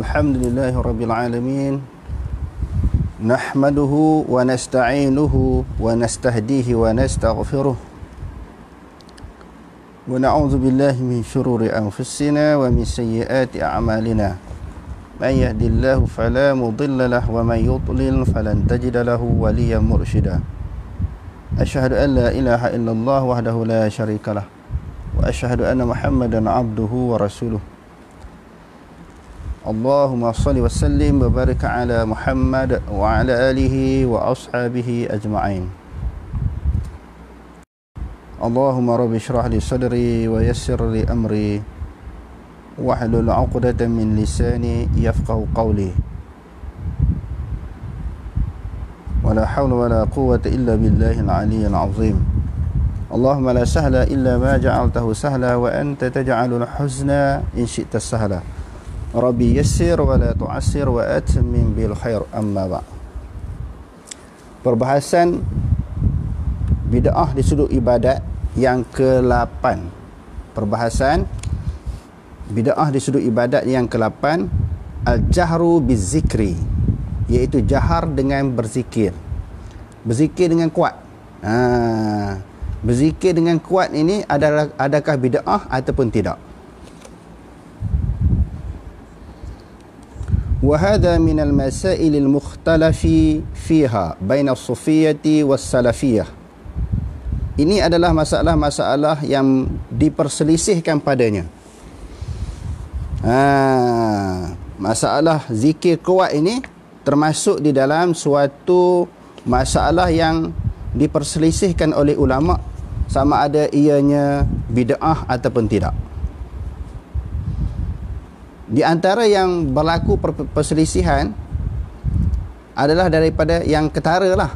Alhamdulillahi Rabbil Alamin. Nahmaduhu wa nasta'inuhu wa nastahdihi wa nastaghfiruh. Wa na'udzu billahi min syururi anfusina wa min sayyiati a'malina. Man yahdihillahu fala mudilla lahu wa man yudlil falan tajida lahu waliyyan mursyida. Asyhadu an la ilaha illallah wahdahu la syarika lah wa asyhadu anna Muhammadan 'abduhu wa rasuluh. Allahumma salli wa sallim wa barik ala Muhammad wa ala alihi wa ashabihi ajma'in. Allahumma rabbi syrah li sadri wa yassir li amri wahlul 'uqdatam min lisani yafqahu qawli. Wala hawla wala quwwata illa billahil 'aliyyil 'azim. Allahumma la sahla illa ma ja'altahu sahla wa anta taj'alul huzna in syi'ta sahla. Rabbi yassir wa la tu'assir wa atmim bil khair, amma ba'. Perbahasan bid'ah di sudut ibadat yang ke-8. Perbahasan bid'ah di sudut ibadat yang ke-8, al-jahru bizikri, iaitu jahar dengan berzikir. Berzikir dengan kuat. Berzikir dengan kuat ini adakah bid'ah ataupun tidak? وهذا من المسائل المختلف فيها بين الصوفية والسلفية. Ini adalah masalah-masalah yang diperselisihkan padanya. Masalah zikir kuat ini termasuk di dalam suatu masalah yang diperselisihkan oleh ulama, sama ada ianya bid'ah ataupun tidak. Di antara yang berlaku perselisihan adalah daripada yang ketara lah.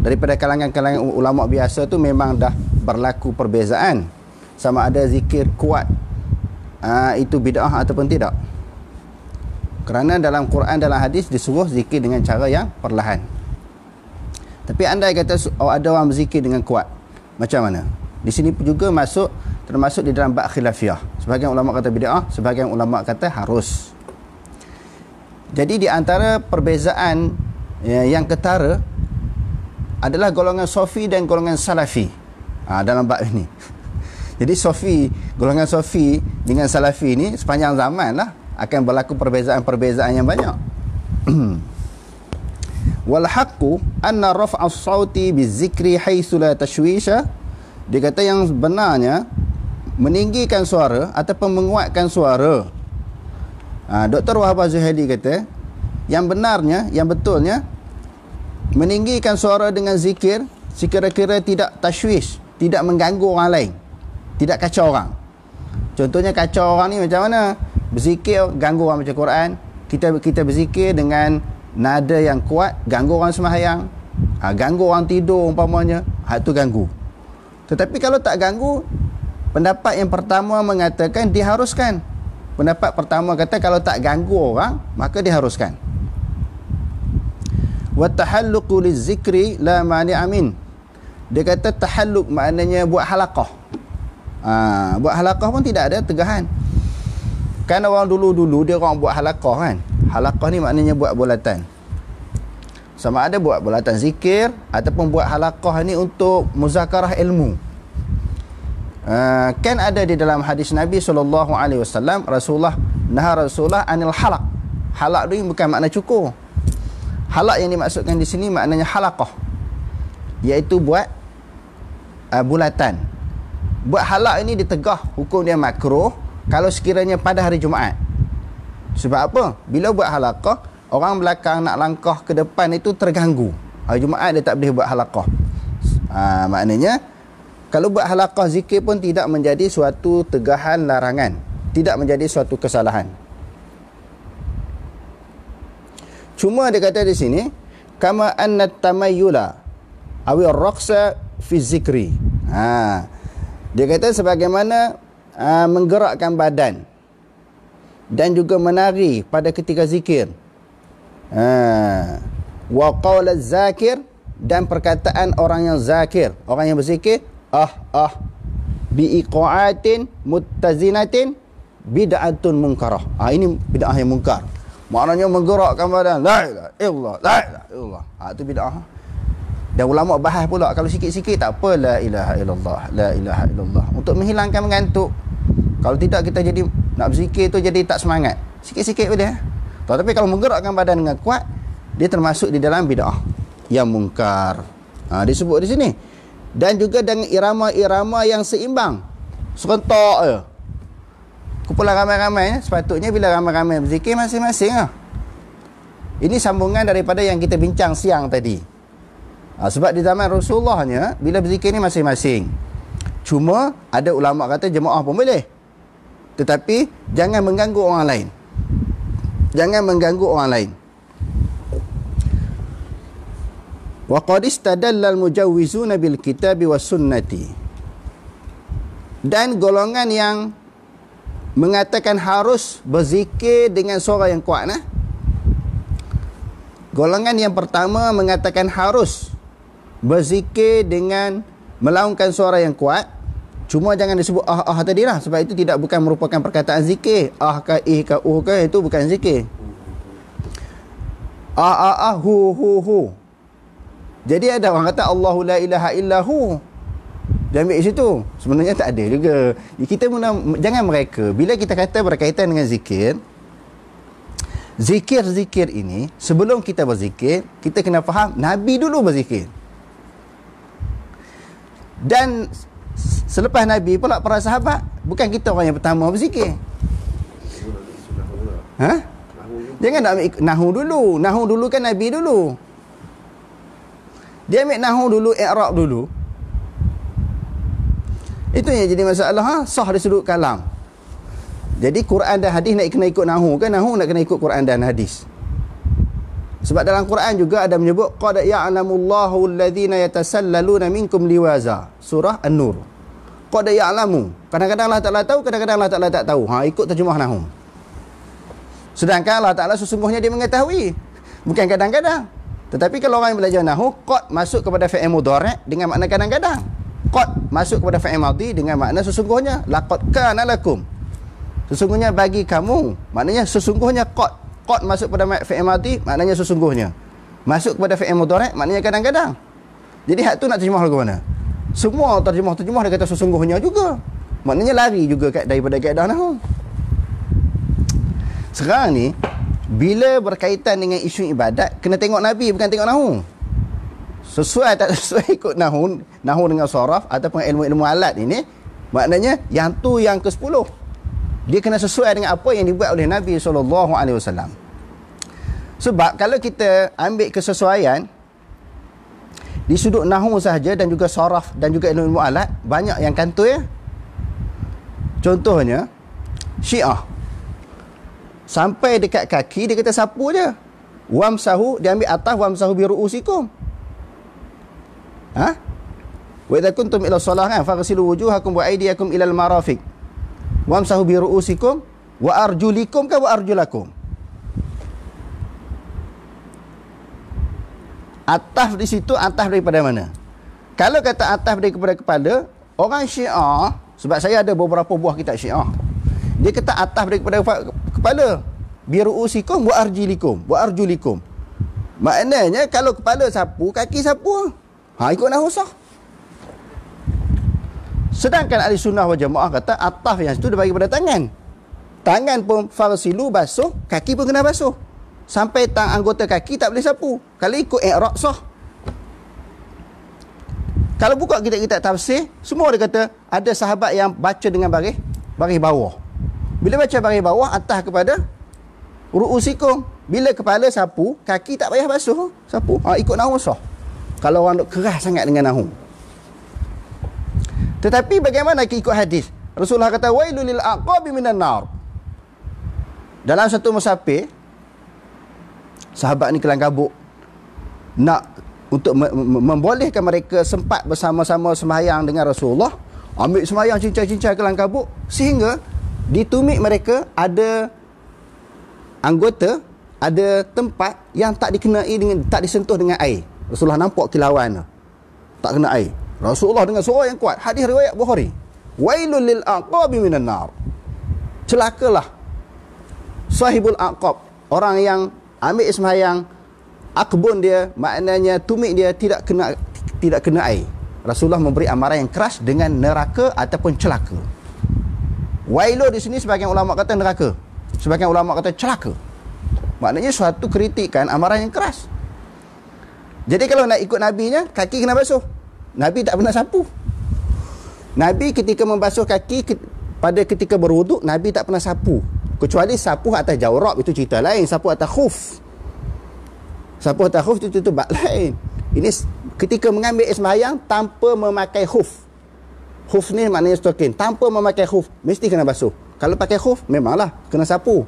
Daripada kalangan-kalangan ulama biasa tu memang dah berlaku perbezaan sama ada zikir kuat itu bid'ah ataupun tidak. Kerana dalam Quran, dalam hadis disuruh zikir dengan cara yang perlahan. Tapi andai kata ada orang berzikir dengan kuat, macam mana? Di sini juga termasuk di dalam bab khilafiyah. Sebahagian ulama kata bid'ah, sebahagian ulama kata harus. Jadi di antara perbezaan yang ketara adalah golongan Sufi dan golongan Salafi dalam bab ini. Jadi golongan Sufi dengan Salafi ini sepanjang zaman lah akan berlaku perbezaan-perbezaan yang banyak. Wal haqqu anna raf'a as-sauti bizikri haitsu la tashwisha. Dia kata yang sebenarnya meninggikan suara ataupun menguatkan suara. Dr. Wahab Az-Zuhaili kata yang benarnya, yang betulnya, meninggikan suara dengan zikir sekira-kira tidak tashwish, tidak mengganggu orang lain, tidak kacau orang. Contohnya kacau orang ni macam mana? Berzikir ganggu orang baca Quran, kita berzikir dengan nada yang kuat, ganggu orang sembahyang, ganggu orang tidur umpamanya, itu ganggu. Tetapi kalau tak ganggu, pendapat yang pertama mengatakan diharuskan. Pendapat pertama kata kalau tak ganggu orang, maka diharuskan. Wa tahalluqu lizikri la mani'a min. Dia kata tahalluq maknanya buat halaqah. Buat halaqah pun tidak ada tegahan. Kan orang dulu dia orang buat halaqah kan. Halaqah ni maknanya buat bulatan. Sama ada buat bulatan zikir ataupun buat halaqah ni untuk muzakarah ilmu. Kan ada di dalam hadis Nabi SAW, Rasulullah anil halaq. Halaq ni bukan makna cukur. Halaq yang dimaksudkan di sini maknanya halaqah, iaitu buat bulatan. Buat halaq ini ditegah hukum dia makruh kalau sekiranya pada hari Jumaat. Sebab apa? Bila buat halaqah, orang belakang nak langkah ke depan itu terganggu. Hari Jumaat dia tak boleh buat halaqah. Maknanya kalau buat halaqah zikir pun tidak menjadi suatu tegahan larangan, tidak menjadi suatu kesalahan. Cuma dia kata di sini, kama anna tamayyula awi ar-raqsa fi zikri. Dia kata sebagaimana menggerakkan badan dan juga menari pada ketika zikir. Wa qaul az-zakir, dan perkataan orang yang zakir, orang yang berzikir, biiqaatin muttazinatin bid'atun munkarah. Ini bid'ah yang munkar. Maknanya menggerakkan badan. La ilaha illallah, la ilaha illallah. Itu bid'ah. Dan ulama bahas pula kalau sikit-sikit tak apa, la ilaha illallah, la ilaha illallah, untuk menghilangkan mengantuk. Kalau tidak kita jadi nak berzikir tu jadi tak semangat. Sikit-sikit boleh. Tetapi kalau menggerakkan badan dengan kuat, dia termasuk di dalam bid'ah yang mungkar. Disebut di sini. Dan juga dengan irama-irama yang seimbang. Serentak je. Kumpulan ramai-ramai, sepatutnya bila ramai-ramai berzikir masing-masing lah. Ini sambungan daripada yang kita bincang siang tadi. Sebab di zaman Rasulullahnya, bila berzikir ni masing-masing. Cuma ada ulama kata jemaah pun boleh. Tetapi jangan mengganggu orang lain. Jangan mengganggu orang lain. Wa qad istadalla al-mujawwizuna bil kitabi was sunnati. Dan golongan yang mengatakan harus berzikir dengan suara yang kuat, golongan yang pertama mengatakan harus berzikir dengan melaungkan suara yang kuat. Cuma jangan disebut tadi lah, sebab itu bukan merupakan perkataan zikir. Ke ke ke, itu bukan zikir. Hu. Jadi ada orang kata Allahu la ilaha illahu, dia ambil situ. Sebenarnya tak ada juga. Kita jangan mereka. Bila kita kata berkaitan dengan zikir, zikir ini, sebelum kita berzikir, kita kena faham Nabi dulu berzikir. Dan selepas Nabi pula para sahabat. Bukan kita orang yang pertama berzikir. Jangan nak ambil nahu dulu. Nahu dulu kan Nabi dulu. Dia ambil nahu dulu, i'rab dulu. Itu yang jadi masalah. Sah dari sudut kalam. Jadi Quran dan hadis nak kena ikut nahu kan? Nahu nak kena ikut Quran dan hadis. Sebab dalam Quran juga ada menyebut qad ya'lamullahu alladhina yatasallaluna minkum liwaza. Surah An-Nur. Qad ya'lamu. Kadang-kadang Allah Ta'ala tahu, kadang-kadang Allah Ta'ala tak tahu. Ikut terjemah nahu. Sedangkan Allah Ta'ala sesungguhnya dia mengetahui. Bukan kadang-kadang. Tetapi kalau orang yang belajar nahu, qad masuk kepada fi'il mudhari' dengan makna kadang-kadang. Qad masuk kepada fi'il madhi dengan makna sesungguhnya. Laqad kana lakum. Sesungguhnya bagi kamu. Maknanya sesungguhnya qad. Qad masuk pada fi'il madhi, maknanya sesungguhnya. Masuk kepada fi'il mudhari', maknanya kadang-kadang. Jadi hak tu nak terjemah lagu mana? Semua terjemah dia kata sesungguhnya juga. Maknanya lari juga daripada kaedah nahwu. Sekarang ni, bila berkaitan dengan isu ibadat, kena tengok Nabi, bukan tengok nahwu. Sesuai tak sesuai ikut nahwu dengan saraf ataupun ilmu-ilmu alat ini, maknanya yang tu yang ke-10. Dia kena sesuai dengan apa yang dibuat oleh Nabi SAW. Sebab kalau kita ambil kesesuaian di sudut nahwu sahaja dan juga saraf dan juga ilmu alat, banyak yang kantoi. Contohnya Syiah, sampai dekat kaki dia kata sapu je. Wamsahu, dia ambil atas, wamsahu bi ru'usikum. Wa idza kuntum ila shalah kan, faghsilu wujuhakum wa aydiyakum ila al-marafiq. Wamsahu bi ru'usikum wa arjulikum wa arjulakum. Ataf di situ, ataf daripada mana? Kalau kata ataf daripada kepala, orang Syiah, sebab saya ada beberapa buah kitab Syiah, dia kata ataf daripada kepala. Bi ru'usikum wa arjulikum. Maknanya kalau kepala sapu, kaki sapu. Ikut nahwu sah. Sedangkan ahli sunnah wal jamaah kata ataf yang situ dia bagi pada tangan. Tangan pun farsilu, basuh, kaki pun kena basuh. Sampai anggota kaki tak boleh sapu. Kalau ikut i'rab sah. Kalau buka kitab-kitab tafsir, semua dia kata ada sahabat yang baca dengan baris bawah. Bila baca baris bawah, atas kepada ru'usikum. Bila kepala sapu, kaki tak payah basuh, sapu. Ikut nahwu sah. Kalau orang duk keras sangat dengan nahwu. Tetapi bagaimana ikut hadis? Rasulullah kata wailul lil aqabi minan nar. Dalam satu musafir, sahabat ni kelang kabut nak untuk membolehkan mereka sempat bersama-sama sembahyang dengan Rasulullah, ambil sembahyang cincang-cincang kelang kabut, sehingga di tumit mereka ada anggota, ada tempat yang tak disentuh dengan air. Rasulullah nampak kilauan, tak kena air. Rasulullah dengan suara yang kuat, hadis riwayat Bukhari, wailul lil aqabi minan nar. Celakalah sahibul aqab, orang yang ambil sembahyang, akbun dia, maknanya tumit dia tidak kena air. Rasulullah memberi amaran yang keras dengan neraka ataupun celaka. Wailu di sini sebagian ulama kata neraka, sebagian ulama kata celaka. Maknanya suatu kritikan, amaran yang keras. Jadi kalau nak ikut Nabinya, kaki kena basuh. Nabi tak pernah sapu. Nabi ketika membasuh kaki pada ketika berwuduk, Nabi tak pernah sapu. Kecuali sapu atas jawrab, itu cerita lain. Sapu atas khuf. Sapu atas khuf itu bab lain. Ini ketika mengambil sembahyang tanpa memakai khuf. Khuf ni maknanya stokin. Tanpa memakai khuf, mesti kena basuh. Kalau pakai khuf, memanglah kena sapu.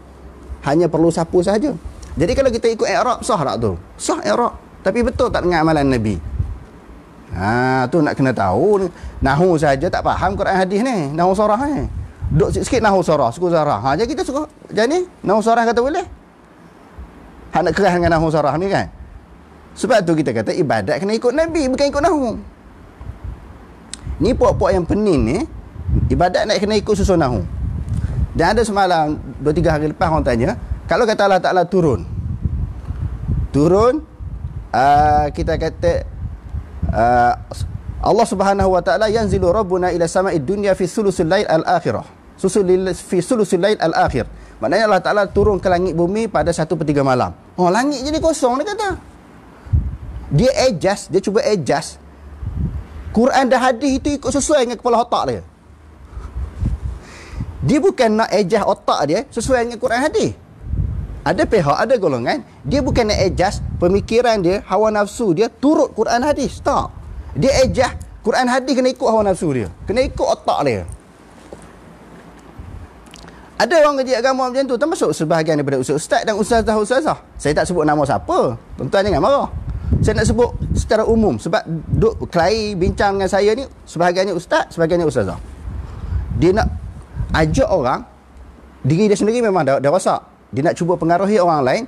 Hanya perlu sapu saja. Jadi kalau kita ikut i'rab, sah tak tu? Sah i'rab. Tapi betul tak dengan amalan Nabi? Tu nak kena tahu. Nahu saja tak faham Quran hadis ni. Nahu sarah ni. Duk sikit nahu sarah, suku sarah. Jadi kita suka jadi nahu sarah kata boleh. Hak nak keras dengan nahu sarah ni kan? Sebab tu kita kata ibadat kena ikut Nabi, bukan ikut nahu. Ni puak-puak yang pening ni, ibadat nak kena ikut susun nahu. Dan ada semalam 2-3 hari lepas orang tanya, kalau kata Allah Ta'ala turun, kita kata Allah Subhanahu wa Ta'ala yanzilu rabbuna ila sama'id dunya fi sulusil lail al-akhirah. Fi sulusil lail al-akhir. Maknanya Allah Ta'ala turun ke langit bumi pada 1/3 malam. Langit jadi kosong, dia kata. Dia adjust, dia cuba adjust. Quran dan hadis itu ikut sesuai dengan kepala otak dia. Dia bukan nak adjust otak dia sesuai dengan Quran hadis. Ada pihak, ada golongan, dia bukan nak adjust pemikiran dia, hawa nafsu dia turut Quran hadis. Tak. Dia adjust Quran hadis kena ikut hawa nafsu dia, kena ikut otak dia. Ada orang kerja agama macam tu, termasuk sebahagian daripada ustaz dan ustazah. Saya tak sebut nama siapa, tuan-tuan jangan marah. Saya nak sebut secara umum sebab duk kelahi bincang dengan saya ni sebahagiannya ustaz, sebahagiannya ustazah. Dia nak ajak orang, diri dia sendiri memang dah rosak. Dia nak cuba pengaruhi orang lain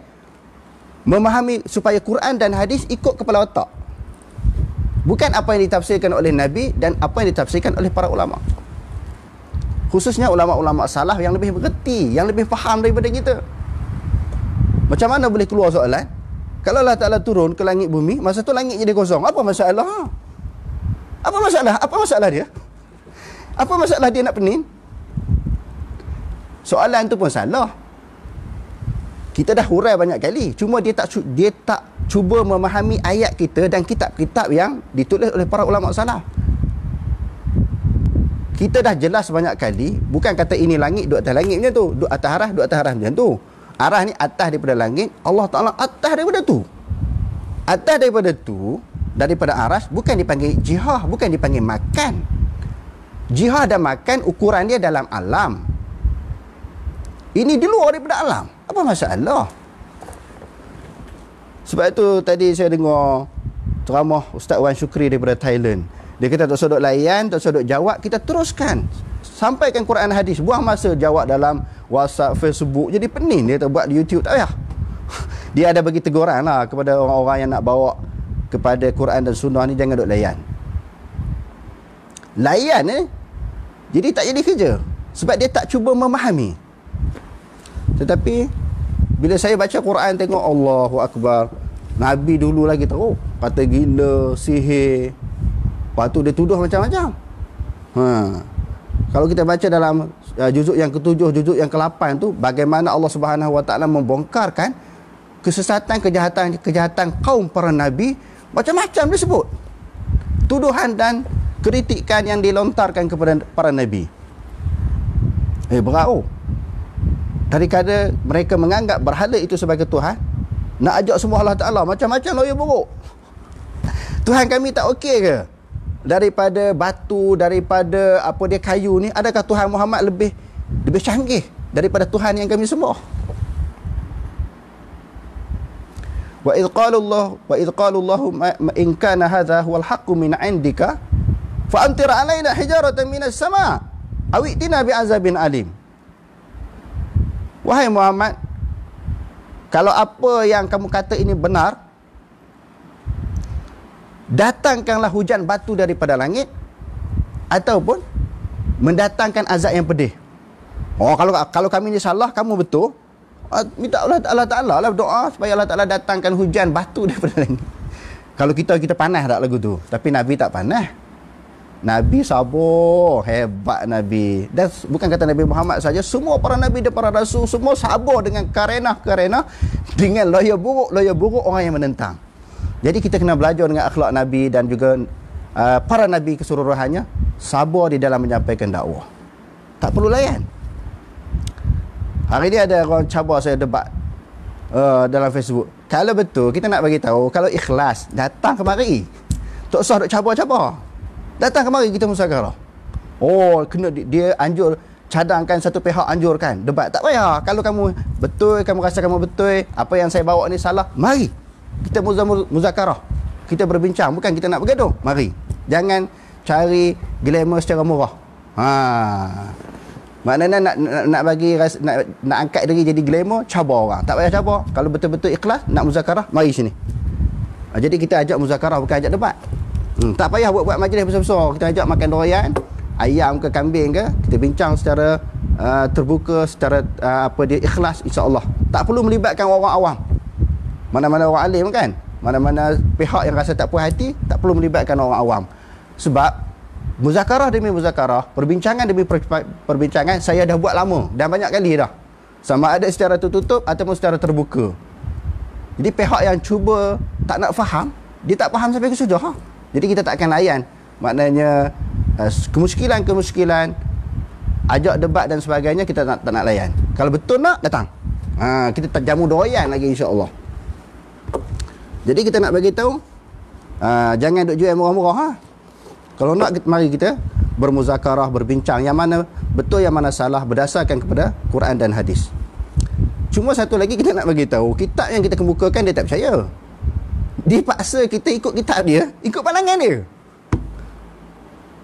memahami supaya Quran dan hadis ikut kepala otak. Bukan apa yang ditafsirkan oleh Nabi dan apa yang ditafsirkan oleh para ulama. Khususnya ulama-ulama salaf yang lebih mengerti, yang lebih faham daripada kita. Macam mana boleh keluar soalan? Kalau Allah Ta'ala turun ke langit bumi, masa tu langit jadi kosong. Apa masalah? Apa masalah? Apa masalah dia? Apa masalah dia nak pening? Soalan tu pun salah. Kita dah hurai banyak kali. Cuma dia tak cuba memahami ayat kita dan kitab-kitab yang ditulis oleh para ulama salaf. Kita dah jelas banyak kali, bukan kata ini langit, duduk atas langit macam tu. Duduk atas arah macam tu. Arah ni atas daripada langit, Allah Ta'ala atas daripada tu. Atas daripada tu, daripada aras, bukan dipanggil jihah, bukan dipanggil makan. Jihah dan makan ukuran dia dalam alam. Ini di luar daripada alam. Apa masalah? Sebab itu tadi saya dengar ceramah Ustaz Wan Syukri daripada Thailand. Dia kata tak sodok layan, tak sodok jawab, kita teruskan. Sampaikan Quran hadis. Buang masa jawab dalam WhatsApp, Facebook. Jadi pening dia buat di YouTube. Tak payah. Dia ada bagi teguran lah kepada orang-orang yang nak bawa kepada Quran dan Sunnah ni, jangan duk layan. Layan jadi tak jadi kerja. Sebab dia tak cuba memahami. Tetapi bila saya baca Quran, tengok Allahu Akbar, Nabi dulu lagi teruk, kata gila, sihir. Lepas tu dia tuduh macam-macam. Kalau kita baca dalam juzuk yang ke-7, juzuk yang ke-8 tu, bagaimana Allah Subhanahu Wa Taala membongkarkan kesesatan, kejahatan kaum para nabi, macam-macam disebut. Tuduhan dan kritikan yang dilontarkan kepada para nabi. Berat. Daripada mereka menganggap berhala itu sebagai Tuhan, nak ajak semua Allah Ta'ala, macam-macam lawyer buruk. Tuhan kami tak okey ke? Daripada batu, daripada apa dia kayu ni, adakah Tuhan Muhammad lebih canggih daripada Tuhan yang kami sembah? Wa idh qalu Allahumma in kana hadha huwal haqqu min 'indika fa amtir 'alaina hijaratan minas sama' aw i'tina bi'azabin alim. Wahai Muhammad, kalau apa yang kamu kata ini benar, datangkanlah hujan batu daripada langit ataupun mendatangkan azab yang pedih. Kalau kami ni salah, kamu betul, Minta Allah Ta'ala lah doa supaya Allah Ta'ala datangkan hujan batu daripada langit. Kalau kita panas tak lagu tu. Tapi Nabi tak panas. Nabi sabar. Hebat Nabi. Dan bukan kata Nabi Muhammad saja, semua para Nabi dan para Rasul semua sabar dengan karenah dengan loya buruk orang yang menentang. Jadi kita kena belajar dengan akhlak Nabi dan juga para Nabi keseluruhannya. Sabar di dalam menyampaikan dakwah. Tak perlu layan. Hari ni ada orang cabar saya debat dalam Facebook. Kalau betul kita nak bagi tahu, kalau ikhlas datang kemari. Tak usah duk cabar-cabar. Datang kemari kita musakarah. Oh, kena dia anjur cadangkan satu pihak anjurkan debat. Tak payah. Kalau kamu betul, kamu rasa kamu betul, apa yang saya bawa ni salah, mari kita muzakarah. Kita berbincang, bukan kita nak bergaduh. Mari. Jangan cari glamour secara murah. Maknanya nak bagi nak angkat diri jadi glamour, cabar orang. Tak payah cabar. Kalau betul-betul ikhlas nak muzakarah, mari sini. Jadi kita ajak muzakarah, bukan ajak debat. Tak payah buat majlis besar-besar. Kita ajak makan durian, ayam ke kambing ke, kita bincang secara terbuka, secara dia ikhlas, insya-Allah. Tak perlu melibatkan orang awam. Mana-mana orang alim kan? Mana-mana pihak yang rasa tak puas hati, tak perlu melibatkan orang awam. Sebab muzakarah demi muzakarah, perbincangan demi perbincangan saya dah buat lama dan banyak kali dah. Sama ada secara tertutup ataupun secara terbuka. Jadi pihak yang cuba tak nak faham, dia tak faham sampai ke sudah. Jadi kita tak akan layan. Maknanya kemuskilan ajak debat dan sebagainya kita tak nak layan. Kalau betul nak datang. Kita tak jamu doyan lagi, insya-Allah. Jadi kita nak bagi tahu jangan duk jual murah-murah. Kalau nak, mari kita bermuzakarah, berbincang yang mana betul, yang mana salah berdasarkan kepada Quran dan hadis. Cuma satu lagi kita nak bagi tahu, kitab yang kita kemukakan dia tak percaya. Dia paksa kita ikut kitab dia, ikut pandangan dia.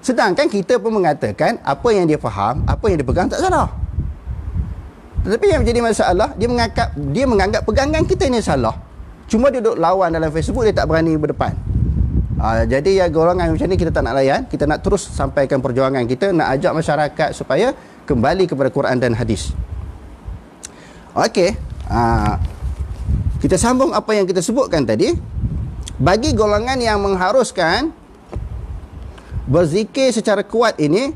Sedangkan kita pun mengatakan apa yang dia faham, apa yang dia pegang tak salah. Tetapi yang menjadi masalah, dia menganggap pegangan kita ni salah. Cuma dia duduk lawan dalam Facebook, dia tak berani berdepan. Jadi ya, golongan macam ni kita tak nak layan. Kita nak terus sampaikan perjuangan kita, nak ajak masyarakat supaya kembali kepada Quran dan hadis. Okey, kita sambung apa yang kita sebutkan tadi. Bagi golongan yang mengharuskan berzikir secara kuat ini,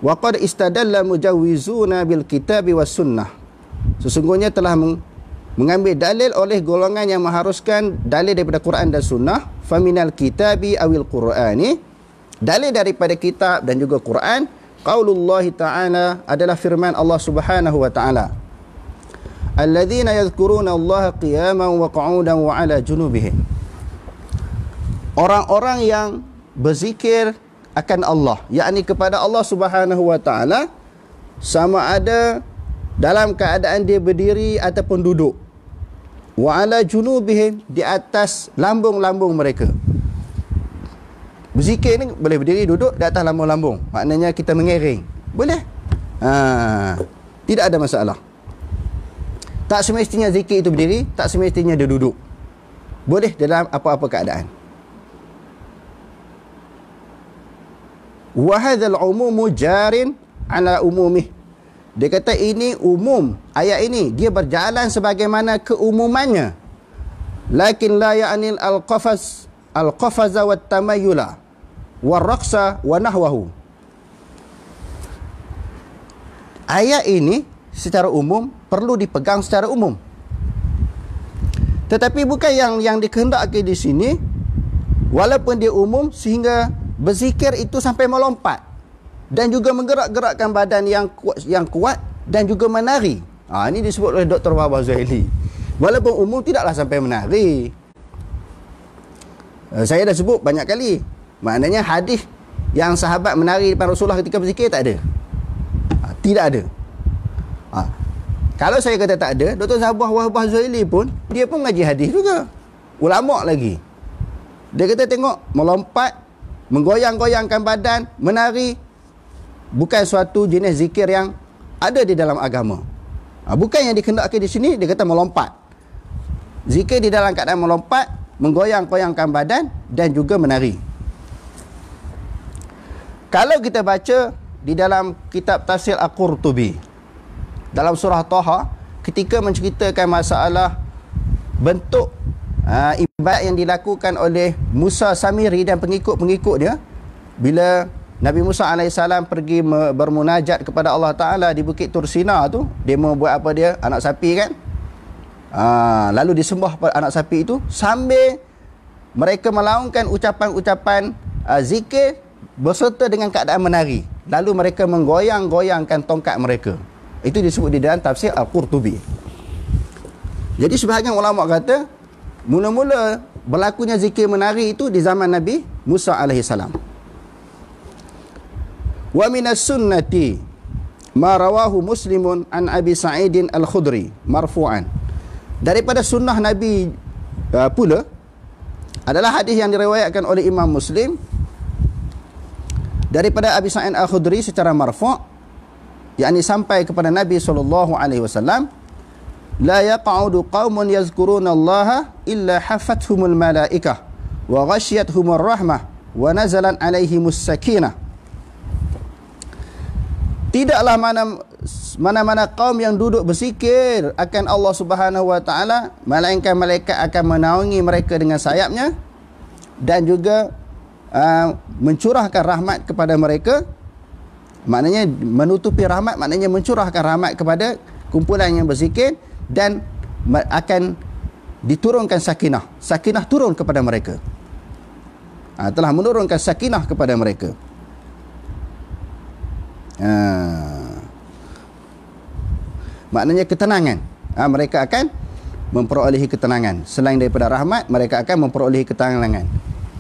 waqad istadalla mujawwizuna bil kitabi was sunnah. Sesungguhnya telah mengambil dalil oleh golongan yang mengharuskan dalil daripada Quran dan sunnah. Faminal kitabi awil qur'ani, dalil daripada kitab dan juga Quran. Qaulullah ta'ala adalah firman Allah Subhanahu wa ta'ala, alladzina yadhkuruna Allah qiyaman wa qu'udan wa ala junubihim. Orang-orang yang berzikir akan Allah, yakni kepada Allah Subhanahu wa ta'ala, sama ada dalam keadaan dia berdiri ataupun duduk. Wa ala junubihim, di atas lambung-lambung mereka. Berzikir ni boleh berdiri, duduk di atas lambung-lambung. Maknanya kita mengiring. Boleh? Tidak ada masalah. Tak semestinya zikir itu berdiri, tak semestinya dia duduk. Boleh dalam apa-apa keadaan. Wa hadzal umumu jarin ala umumih. Dia kata ini umum, ayat ini dia berjalan sebagaimana keumumannya. Lakin la ya'nil al-qafaza wat tamayyula war raqsa wa nahwahu. Ayat ini secara umum perlu dipegang secara umum. Tetapi bukan yang dikehendaki di sini, walaupun dia umum sehingga berzikir itu sampai melompat dan juga menggerak-gerakkan badan yang kuat dan juga menari. Ini disebut oleh Dr. Wahbah Zuhaili. Walaupun umum tidaklah sampai menari. Saya dah sebut banyak kali. Maknanya hadis yang sahabat menari depan Rasulullah ketika berzikir tak ada. Tidak ada. Kalau saya kata tak ada, Dr. Wahbah Zuhaili pun dia pun mengaji hadis juga. Ulama lagi. Dia kata tengok melompat, menggoyang-goyangkan badan, menari, bukan suatu jenis zikir yang ada di dalam agama. Bukan yang dikehendaki di sini, dia kata melompat. Zikir di dalam keadaan melompat, menggoyang-goyangkan badan dan juga menari. Kalau kita baca di dalam kitab tafsir Al-Qurtubi, dalam surah Taha, ketika menceritakan masalah bentuk ibadat yang dilakukan oleh Musa Samiri dan pengikut-pengikut dia bila Nabi Musa AS pergi bermunajat kepada Allah Ta'ala di Bukit Tursina tu, dia mau buat apa dia? Anak sapi kan? Lalu disembah anak sapi itu sambil mereka melaungkan ucapan-ucapan zikir berserta dengan keadaan menari. Lalu mereka menggoyang-goyangkan tongkat mereka. Itu disebut di dalam tafsir Al-Qurtubi. Jadi sebahagian ulama kata mula-mula berlakunya zikir menari itu di zaman Nabi Musa AS. Wa minas sunnati ma rawahu Muslimun an Abi Sa'idin Al-Khudri marfu'an. Daripada sunnah Nabi pula adalah hadis yang diriwayatkan oleh Imam Muslim daripada Abi Sa'id Al-Khudri secara marfu', yakni sampai kepada Nabi SAW, la yaq'udu qaumun yazkuruna Allah illa hafathumul malaikah wa ghashiyatuhumur rahmah wa nazalan alaihimus sakinah. Tidaklah mana-mana kaum yang duduk berzikir akan Allah Subhanahu wa taala, melainkan malaikat akan menaungi mereka dengan sayapnya dan juga mencurahkan rahmat kepada mereka. Maknanya menutupi rahmat, maknanya mencurahkan rahmat kepada kumpulan yang berzikir, dan akan diturunkan sakinah. Sakinah turun kepada mereka. Telah menurunkan sakinah kepada mereka. Maknanya ketenangan. Mereka akan memperolehi ketenangan. Selain daripada rahmat, mereka akan memperolehi ketenangan.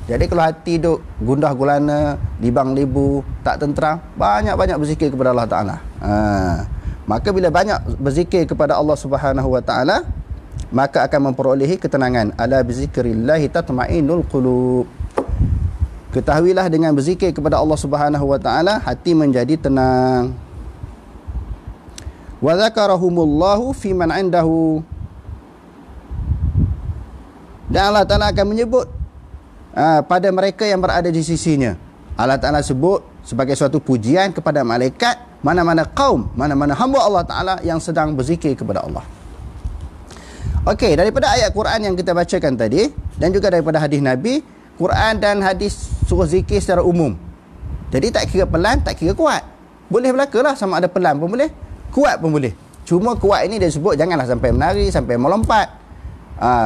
Jadi kalau hati duk gundah gulana, libang libu, tak tenteram, banyak-banyak berzikir kepada Allah Ta'ala. Maka bila banyak berzikir kepada Allah Subhanahu wa taala, maka akan memperolehi ketenangan. Ala bizikrillahi tatma'innul qulub. Ketahuilah dengan berzikir kepada Allah Subhanahu wa taala, hati menjadi tenang. Wa dzakarahumullahu fi man 'indahu. Dan Allah Ta'ala akan menyebut pada mereka yang berada di sisinya. Allah Ta'ala sebut sebagai suatu pujian kepada malaikat mana-mana kaum, mana-mana hamba Allah Ta'ala yang sedang berzikir kepada Allah. Okey, daripada ayat Quran yang kita bacakan tadi dan juga daripada hadis Nabi, Quran dan hadis suruh zikir secara umum. Jadi tak kira pelan, tak kira kuat. Boleh belakalah, sama ada pelan pun boleh, kuat pun boleh. Cuma kuat ini dia sebut janganlah sampai menari, sampai melompat,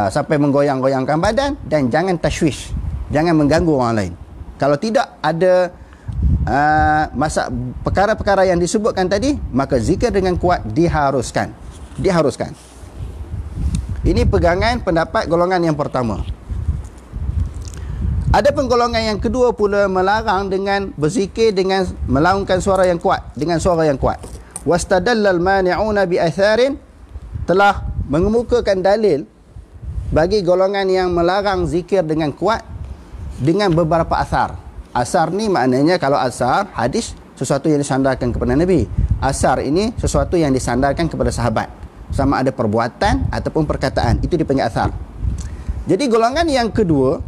sampai menggoyang-goyangkan badan, dan jangan tashwish, jangan mengganggu orang lain. Kalau tidak ada perkara-perkara yang disebutkan tadi, maka zikir dengan kuat diharuskan. Diharuskan. Ini pegangan pendapat golongan yang pertama. Ada penggolongan yang kedua pula melarang dengan berzikir dengan melaungkan suara yang kuat, dengan suara yang kuat. Wastadallal mani'una bi atharin, telah mengemukakan dalil bagi golongan yang melarang zikir dengan kuat dengan beberapa asar. Asar ni maknanya, kalau asar hadis, sesuatu yang disandarkan kepada Nabi. Asar ini sesuatu yang disandarkan kepada sahabat, sama ada perbuatan ataupun perkataan, itu dipanggil asar. Jadi golongan yang kedua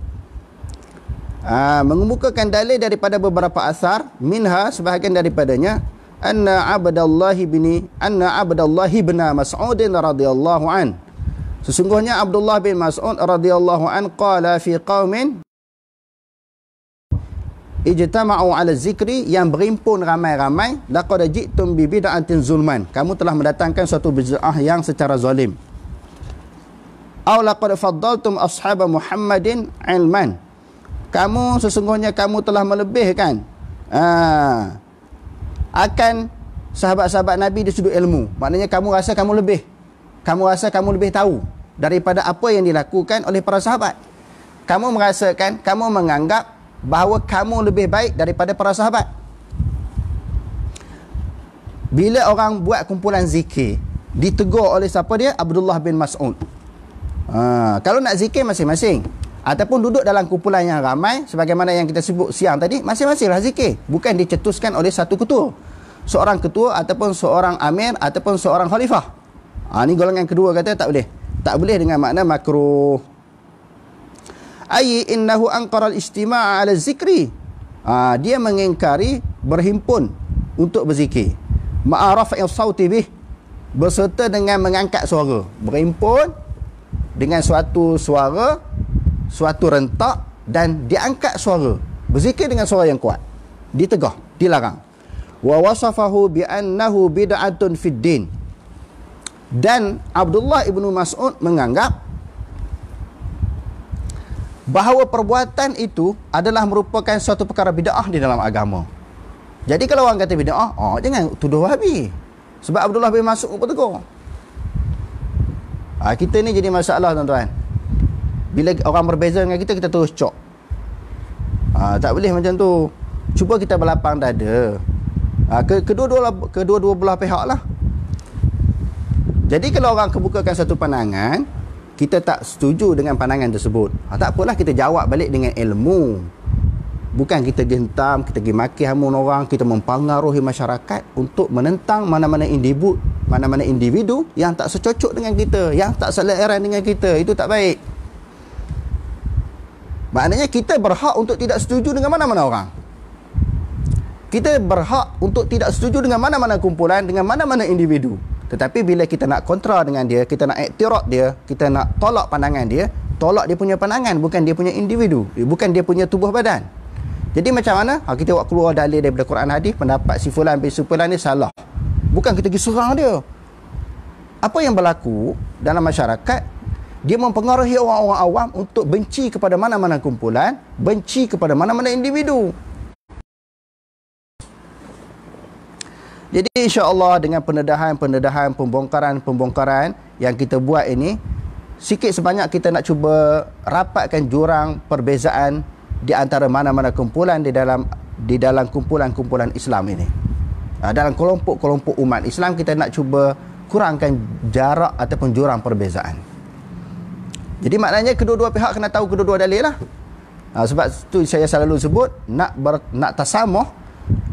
mengemukakan dalil daripada beberapa asar, minha, sebahagian daripadanya, anna Abdullah bin Mas'ud radhiyallahu an, sesungguhnya Abdullah bin Mas'ud radhiyallahu an qala fi qaumin ijtama'u 'ala zikri, yang berhimpun ramai-ramai, laqad ji'tum bi bid'atin zulman, kamu telah mendatangkan suatu bid'ah yang secara zalim. Aw laqad faddaltum ashab Muhammadin ilman, sesungguhnya kamu telah melebihkan akan sahabat-sahabat Nabi di sudut ilmu. Maknanya kamu rasa kamu lebih tahu daripada apa yang dilakukan oleh para sahabat. Kamu merasakan, kamu menganggap bahawa kamu lebih baik daripada para sahabat. Bila orang buat kumpulan zikir, ditegur oleh siapa dia? Abdullah bin Mas'ud. Kalau nak zikir masing-masing, ataupun duduk dalam kumpulan yang ramai, sebagaimana yang kita sebut siang tadi, masing-masinglah zikir, bukan dicetuskan oleh satu ketua, seorang ketua ataupun seorang amir ataupun seorang khalifah. Ni golongan kedua kata tak boleh. Tak boleh dengan makna makruh. Ai innahu anqara al-istima'a 'ala zikri, dia mengingkari berhimpun untuk berzikir, ma'a raf'i sauti bih, berserta dengan mengangkat suara, berhimpun dengan suatu suara, suatu rentak, dan diangkat suara, berzikir dengan suara yang kuat, ditegah, dilarang. Wa wasafahu bi annahu bid'atun fid din. Dan Abdullah ibnu Mas'ud menganggap bahawa perbuatan itu adalah merupakan suatu perkara bid'ah di dalam agama. Jadi kalau orang kata bid'ah, jangan tuduh Wahabi. Sebab Abdullah bin Mas'ud pun tegur. Kita ni jadi masalah, tuan-tuan. Bila orang berbeza dengan kita terus cok. Tak boleh macam tu. Cuba kita berlapang dada. Kedua-dua belah pihak lah. Jadi kalau orang kemukakan satu pandangan, kita tak setuju dengan pandangan tersebut, tak apalah, kita jawab balik dengan ilmu. Bukan kita gentam, kita pergi maki hamun orang, kita mempengaruhi masyarakat untuk menentang mana-mana individu yang tak secocok dengan kita, yang tak seleran dengan kita. Itu tak baik. Maknanya kita berhak untuk tidak setuju dengan mana-mana orang. Kita berhak untuk tidak setuju dengan mana-mana kumpulan, dengan mana-mana individu. Tetapi bila kita nak kontra dengan dia, kita nak iktiraf dia, kita nak tolak pandangan dia, tolak dia punya pandangan, bukan dia punya individu, bukan dia punya tubuh badan. Jadi macam mana? Kita buat keluar dalil daripada Quran hadis, pendapat si fulan bin fulan ni salah. Bukan kita pergi serang dia. Apa yang berlaku dalam masyarakat, dia mempengaruhi orang-orang awam untuk benci kepada mana-mana kumpulan, benci kepada mana-mana individu. Jadi insya-Allah dengan pendedahan, pembongkaran yang kita buat ini, sikit sebanyak kita nak cuba rapatkan jurang perbezaan di antara mana-mana kumpulan di dalam kumpulan-kumpulan Islam ini. Dalam kelompok-kelompok umat Islam, kita nak cuba kurangkan jarak ataupun jurang perbezaan. Jadi maknanya kedua-dua pihak kena tahu kedua-dua dalil lah. Sebab tu saya selalu sebut, nak tasamuh,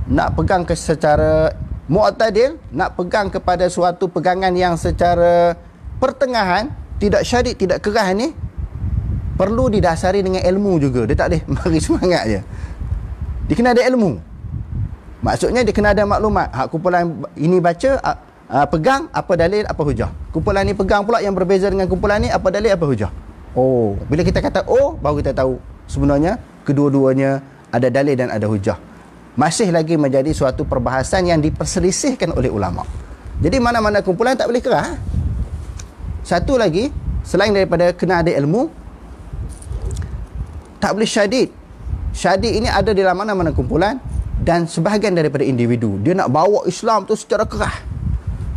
nak pegang secara mu'tadil, nak pegang kepada suatu pegangan yang secara pertengahan, tidak syadid, tidak keras ni, perlu didasari dengan ilmu juga. Dia tak boleh mari semangat je. Dia kena ada ilmu. Maksudnya dia kena ada maklumat. Kumpulan ini baca, pegang, apa dalil, apa hujah. Kumpulan ni pegang pula yang berbeza dengan kumpulan ni, apa dalil, apa hujah. Bila kita kata baru kita tahu sebenarnya kedua-duanya ada dalil dan ada hujah. Masih lagi menjadi suatu perbahasan yang diperselisihkan oleh ulama. Jadi mana-mana kumpulan tak boleh kerah. Satu lagi, selain daripada kena ada ilmu, tak boleh syadid. Syadid ini ada dalam mana-mana kumpulan dan sebahagian daripada individu. Dia nak bawa Islam tu secara kerah,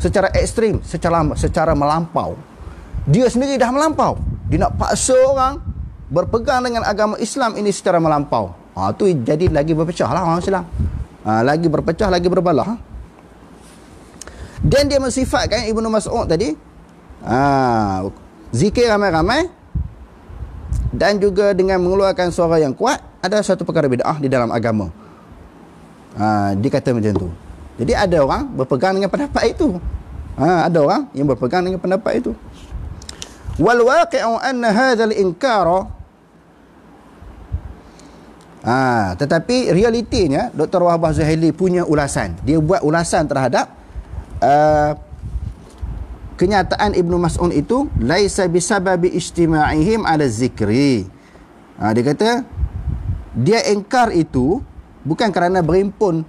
secara ekstrim, secara melampau. Dia sendiri dah melampau. Dia nak paksa orang berpegang dengan agama Islam ini secara melampau. Tu jadi lagi berpecah lah orang Islam. Lagi berpecah, lagi berbalah. Dan dia mensifatkan Ibnu Mas'ud tadi, zikir ramai-ramai dan juga dengan mengeluarkan suara yang kuat adalah satu perkara bid'ah di dalam agama. Dia kata macam tu. Jadi ada orang berpegang dengan pendapat itu. Ada orang yang berpegang dengan pendapat itu. Wal waqi'u anna hadzal inkara, tetapi realitinya Dr. Wahbah Zuhaili punya ulasan. Dia buat ulasan terhadap kenyataan Ibnu Mas'ud itu, laisa bisababi ijtima'ihim ala zikri. Dia kata dia engkar itu bukan kerana berhimpun,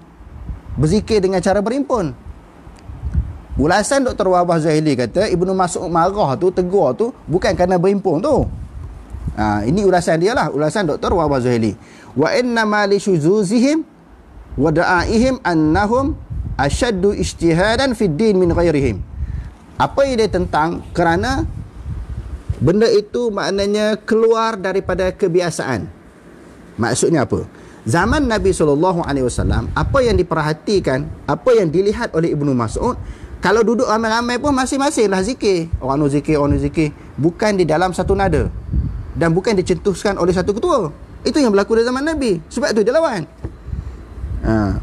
berzikir dengan cara berhimpun. Ulasan Dr. Wahbah Zuhaili kata Ibnu Mas'ud marah tu, tegur tu bukan kerana berhimpun tu. Ini ulasan dia lah, ulasan Dr. Wahbah Zuhaili. Wa innama li syuzuzihim wa da'aihim annahum ashaddu ijtihadan fid din min ghairihim. Apa yang dia tentang kerana benda itu maknanya keluar daripada kebiasaan. Maksudnya apa? Zaman Nabi SAW, apa yang diperhatikan, apa yang dilihat oleh Ibnu Mas'ud, kalau duduk ramai-ramai pun masing-masing lah zikir. Orang ni zikir, orang ni zikir. Bukan di dalam satu nada. Dan bukan dicetuskan oleh satu ketua. Itu yang berlaku di zaman Nabi. Sebab itu dia lawan.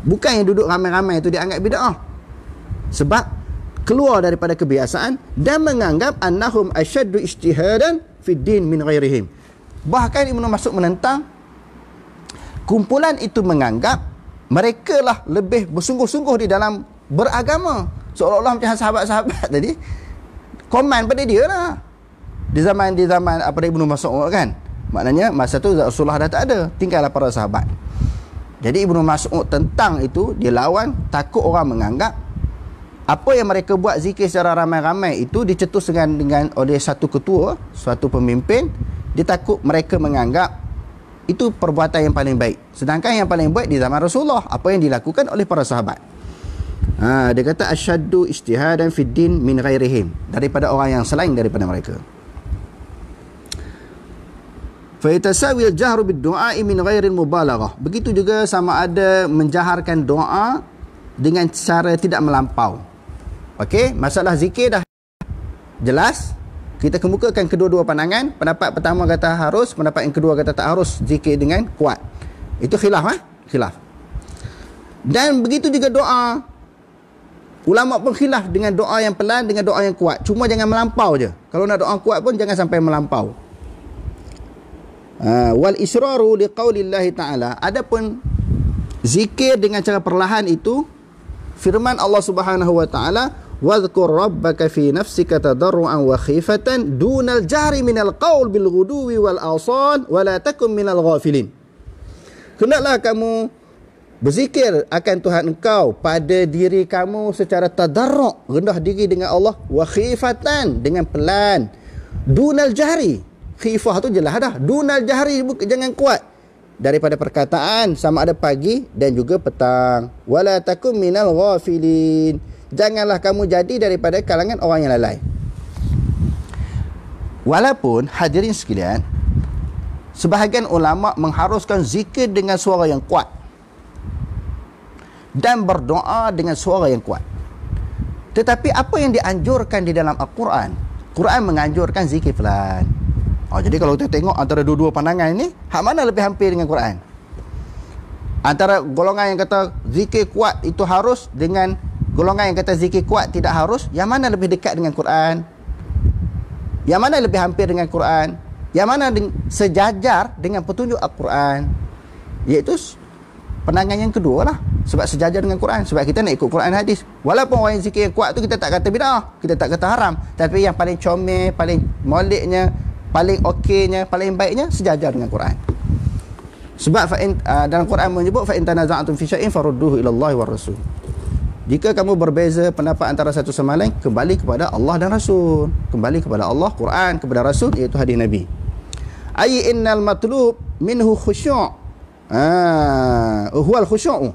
Bukan yang duduk ramai-ramai itu dianggap bid'ah. Sebab keluar daripada kebiasaan dan menganggap annahum asyaddu ijtihadan fid din min ghairihim. Bahkan Ibnu Mas'ud menentang kumpulan itu menganggap mereka lah lebih bersungguh-sungguh di dalam beragama Seolah-olah macam sahabat-sahabat tadi komen pada dia lah. Di zaman apa Ibnu Mas'ud kan. Maknanya masa tu Rasulullah dah tak ada, tinggallah para sahabat. Jadi Ibnu Mas'ud tentang itu dia lawan, takut orang menganggap apa yang mereka buat zikir secara ramai-ramai itu dicetus dengan oleh satu ketua, suatu pemimpin. Dia takut mereka menganggap itu perbuatan yang paling baik. Sedangkan yang paling baik di zaman Rasulullah, apa yang dilakukan oleh para sahabat. Dia kata asyaddu ijtihadan fid din min ghairihim, daripada orang yang selain daripada mereka. Fa yatasawi al-jahru bid-du'a'i min ghairi al-mubalaghah. Begitu juga sama ada menjaharkan doa dengan cara tidak melampau. Okey, masalah zikir dah jelas. Kita kemukakan kedua-dua pandangan. Pendapat pertama kata harus, pendapat yang kedua kata tak harus zikir dengan kuat. Itu khilaf, khilaf. Dan begitu juga doa. Ulama pun khilaf dengan doa yang pelan dengan doa yang kuat. Cuma jangan melampau je. Kalau nak doa kuat pun jangan sampai melampau. Wal israru liqaulillahi ta'ala. Adapun zikir dengan cara perlahan itu firman Allah Subhanahu wa taala, wadhkur rabbaka fi nafsika tadarruan wa khifatan dunal jahri minal qaul bil ghuduwi wal asal wa la takun minal ghafilin. Hendaklah kamu berzikir akan Tuhan engkau pada diri kamu secara tadarru', rendah diri dengan Allah, wa khifatan, dengan pelan, dunal jahri. Khifah tu jelas dah, dunal jahri jangan kuat, daripada perkataan sama ada pagi dan juga petang. Wala takum minal ghafilin, janganlah kamu jadi daripada kalangan orang yang lalai. Walaupun hadirin sekalian, sebahagian ulama mengharuskan zikir dengan suara yang kuat dan berdoa dengan suara yang kuat. Tetapi apa yang dianjurkan di dalam Al-Quran? Quran menganjurkan zikir pelan. Jadi kalau kita tengok antara dua-dua pandangan ini, hak mana lebih hampir dengan Quran? Antara golongan yang kata zikir kuat itu harus dengan golongan yang kata zikir kuat tidak harus, yang mana lebih dekat dengan Quran? Yang mana lebih hampir dengan Quran? Yang mana sejajar dengan petunjuk Al-Quran? Iaitu pandangan yang kedua lah. Sebab sejajar dengan Quran. Sebab kita nak ikut Quran hadis. Walaupun orang yang zikir yang kuat tu kita tak kata bid'ah, kita tak kata haram, tapi yang paling comel, paling moleknya, paling okeynya, paling baiknya sejajar dengan Quran. Sebab dalam Quran menyebut fa in tanaza'tum fi syai'in farudduhu ila Allah war Rasul. Jika kamu berbeza pendapat antara satu sama lain, kembali kepada Allah dan Rasul. Kembali kepada Allah, Quran, kepada Rasul, iaitu hadis Nabi. Ay innal matlub minhu khusyu'. Huwa al-khusyu'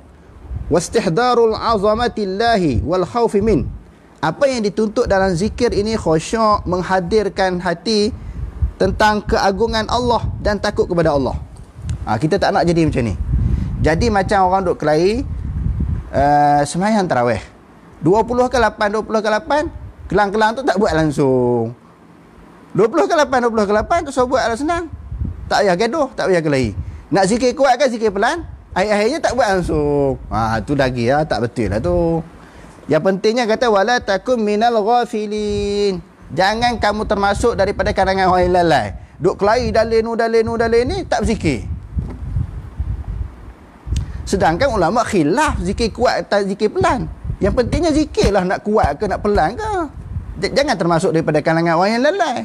wastihdarul 'azamatillahi wal khawf min. Apa yang dituntut dalam zikir ini khusyuk, menghadirkan hati tentang keagungan Allah dan takut kepada Allah. Kita tak nak jadi macam ni. Jadi macam orang duk kelahi sembahyang tarawih 20 ke 8, 20 ke 8, kelang-kelang tu tak buat langsung. 20 ke 8, 20 ke 8 tu so buat lah senang. Tak payah gaduh, tak payah kelahi. Nak zikir kuat kan zikir pelan, akhir-akhirnya tak buat langsung. Tu lagi tak betul lah tu. Yang pentingnya kata wala takum minal ghafilin. Jangan kamu termasuk daripada kalangan orang yang lalai. Duk kelahi dalil ni tak berzikir. Sedangkan ulama khilaf zikir kuat atau zikir pelan. Yang pentingnya zikir lah, nak kuat ke nak pelan ke. Jangan termasuk daripada kalangan orang yang lalai.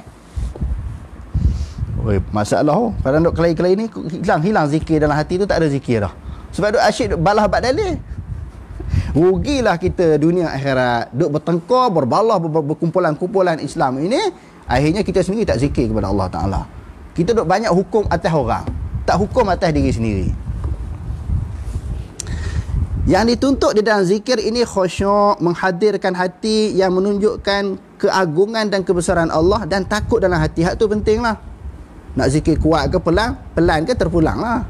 Masalah kalau duk kelahi-kelahi ni hilang zikir dalam hati tu, tak ada zikir dah. Sebab duk asyik duk balah bab dalil. Rugilah kita dunia akhirat. Duk bertengkar, berbalah, berkumpulan-kumpulan Islam ini, akhirnya kita sendiri tak zikir kepada Allah Ta'ala. Kita duk banyak hukum atas orang, tak hukum atas diri sendiri. Yang dituntut di dalam zikir ini khusyuk, menghadirkan hati yang menunjukkan keagungan dan kebesaran Allah dan takut dalam hati. Hak tu penting lah. Nak zikir kuat ke pelan, pelan ke terpulang lah.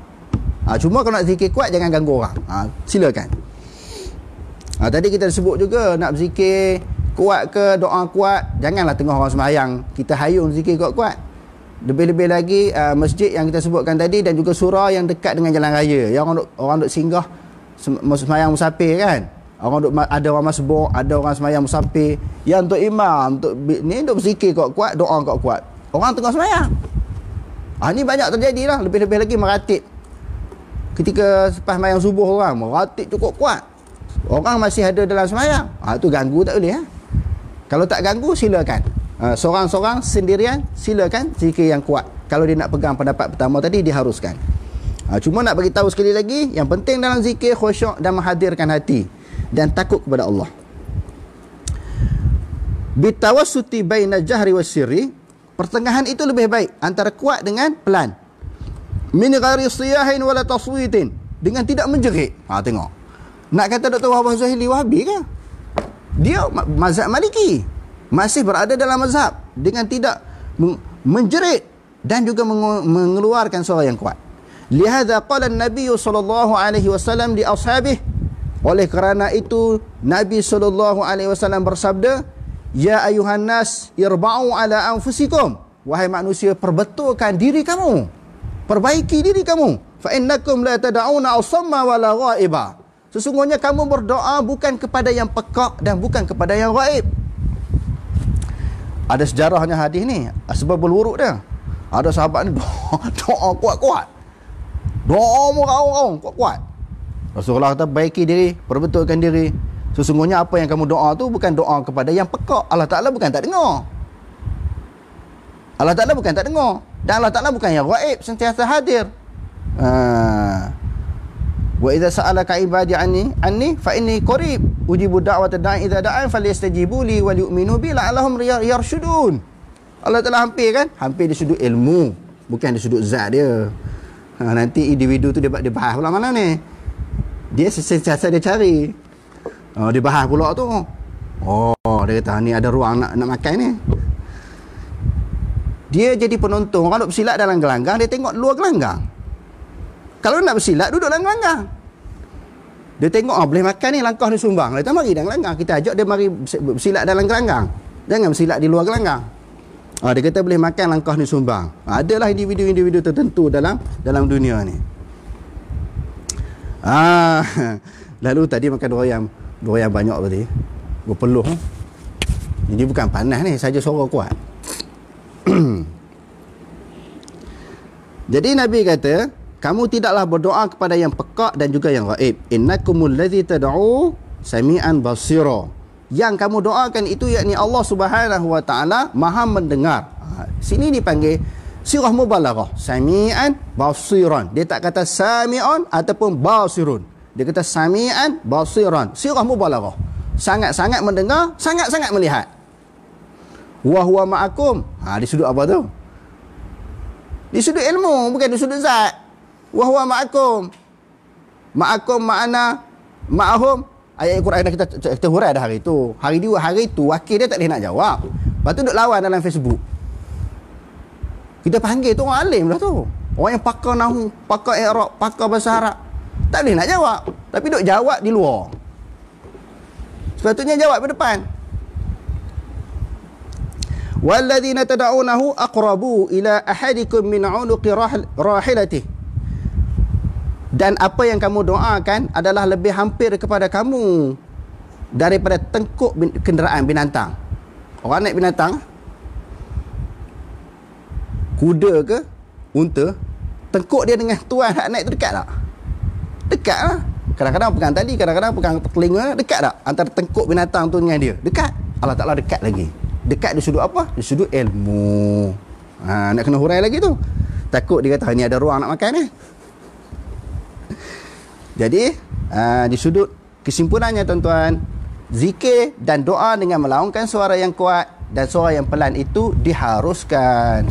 Cuma kalau nak zikir kuat jangan ganggu orang. Silakan. Tadi kita sebut juga nak berzikir kuat ke doa kuat, janganlah tengah orang sembahyang kita hayung zikir kuat-kuat. Lebih-lebih lagi masjid yang kita sebutkan tadi dan juga surau yang dekat dengan jalan raya, yang orang duk singgah sembahyang musafir kan. Ada orang masbuk, ada orang sembahyang musafir, yang untuk imam, untuk ni duk berzikir kuat-kuat, doa kuat-kuat. Orang tengah sembahyang. Ni banyak terjadilah. Lebih-lebih lagi meratib. Ketika selepas sembahyang subuh orang meratib cukup kuat. Orang masih ada dalam sembahyang, tu ganggu tak boleh. Kalau tak ganggu, silakan. Seorang-seorang sendirian, silakan zikir yang kuat. Kalau dia nak pegang pendapat pertama tadi, diharuskan. Cuma nak bagi tahu sekali lagi, yang penting dalam zikir khusyuk dan menghadirkan hati dan takut kepada Allah. Bitawassuti baina jahri wassirri, pertengahan itu lebih baik antara kuat dengan pelan. Min ghairi siyahin wala taswitin, dengan tidak menjerit. Tengok. Nak kata Dr. Wahbah Zuhaili Wahabi ke? Dia mazhab Maliki, masih berada dalam mazhab dengan tidak menjerit dan juga mengeluarkan suara yang kuat. Lihadza qala an-nabiy sallallahu alaihi wasallam li ashabihi, oleh kerana itu Nabi sallallahu alaihi wasallam bersabda, ya ayuhan nas irba'u ala anfusikum, wahai manusia, perbetulkan diri kamu, perbaiki diri kamu, fa innakum la tad'una asamma wala ghaiba, sesungguhnya kamu berdoa bukan kepada yang pekak dan bukan kepada yang gaib. Ada sejarahnya hadis ni, asbabul wurud dia. Ada sahabat ni doa kuat-kuat, doa murau-rau kuat-kuat. Rasulullah kata, baiki diri, perbetulkan diri, sesungguhnya apa yang kamu doa tu bukan doa kepada yang pekak. Allah Ta'ala bukan tak dengar, Allah Ta'ala bukan tak dengar, dan Allah Ta'ala bukan yang gaib, sentiasa hadir. Wa idza sa'alaka ibadi anni fa inni qarib ujibu da'wata da'i idza da'an falyastajibu li wa yu'minu bi la'allahum yarshudun. Allah Ta'ala hampir kan? Hampir di sudut ilmu, bukan di sudut zat dia. Nanti individu tu dia bahas pula mana ni? Dia sentiasa dia cari. Dia bahas pula tu. Dia kata ni ada ruang nak makan ni. Dia jadi penonton. Orang nak bersilat dalam gelanggang, dia tengok luar gelanggang. Kalau nak bersilat, duduk dalam gelanggang. Dia tengok, boleh makan ni, langkah ni sumbang. Dia kata, mari dalam gelanggang. Kita ajak dia mari bersilat dalam gelanggang. Jangan bersilat di luar gelanggang. Dia kata boleh makan, langkah ni sumbang. Adalah individu-individu tertentu dalam dunia ni. Lalu tadi makan doyan banyak tadi. Berpeluh. Jadi bukan panas ni, saja suara kuat. Jadi Nabi kata, kamu tidaklah berdoa kepada yang pekak dan juga yang gaib. Innakumul ladzi tad'u sami'an basira. Yang kamu doakan itu yakni Allah Subhanahu wa taala Maha mendengar. Sini dipanggil sirah mubalaghah, sami'an basiran. Dia tak kata sami'un ataupun basirun. Dia kata sami'an basiran. Sirah mubalaghah. Sangat-sangat mendengar, sangat-sangat melihat. Wa huwa ma'akum. Di sudut apa tu? Di sudut ilmu, bukan di sudut zat. Wa huwa ma'akum. Ma'akum ma'ana ma'ahum. Ayat Al-Quran kita hurai dah hari tu. Hari tu wakil dia tak boleh nak jawab. Lepas tu duk lawan dalam Facebook. Kita panggil tu orang alim lah tu. Orang yang pakar nahu, pakar i'rab, pakar bahasa Arab. Tak boleh nak jawab. Tapi duk jawab di luar. Sepatutnya jawab di depan. Walladzina tad'unahu aqrabu ila ahadikum min 'unuqi rahilatihi. Dan apa yang kamu doakan adalah lebih hampir kepada kamu daripada tengkuk kenderaan binatang. Orang naik binatang, kuda ke unta, tengkuk dia dengan tuan nak naik tu dekat tak? Dekat lah. Kadang-kadang pegang tali, kadang-kadang pegang telinga. Dekat tak antara tengkuk binatang tu dengan dia? Dekat. Allah Ta'ala dekat lagi. Dekat di sudut apa? Di sudut ilmu. Nak kena hurai lagi tu. Takut dia kata ni ada ruang nak makan ni. Jadi di sudut kesimpulannya tuan-tuan, zikir dan doa dengan melaungkan suara yang kuat dan suara yang pelan itu diharuskan.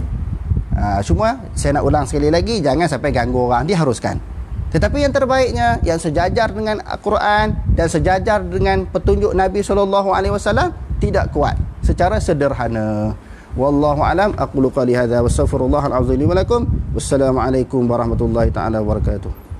Cuma saya nak ulang sekali lagi, jangan sampai ganggu orang, diharuskan. Tetapi yang terbaiknya, yang sejajar dengan Al-Quran dan sejajar dengan petunjuk Nabi SAW, tidak kuat secara sederhana. Wallahu alam. Aqulu qali hadza wa astaghfirullahal azim li wa lakum. Wassalamualaikum warahmatullahi taala wabarakatuh.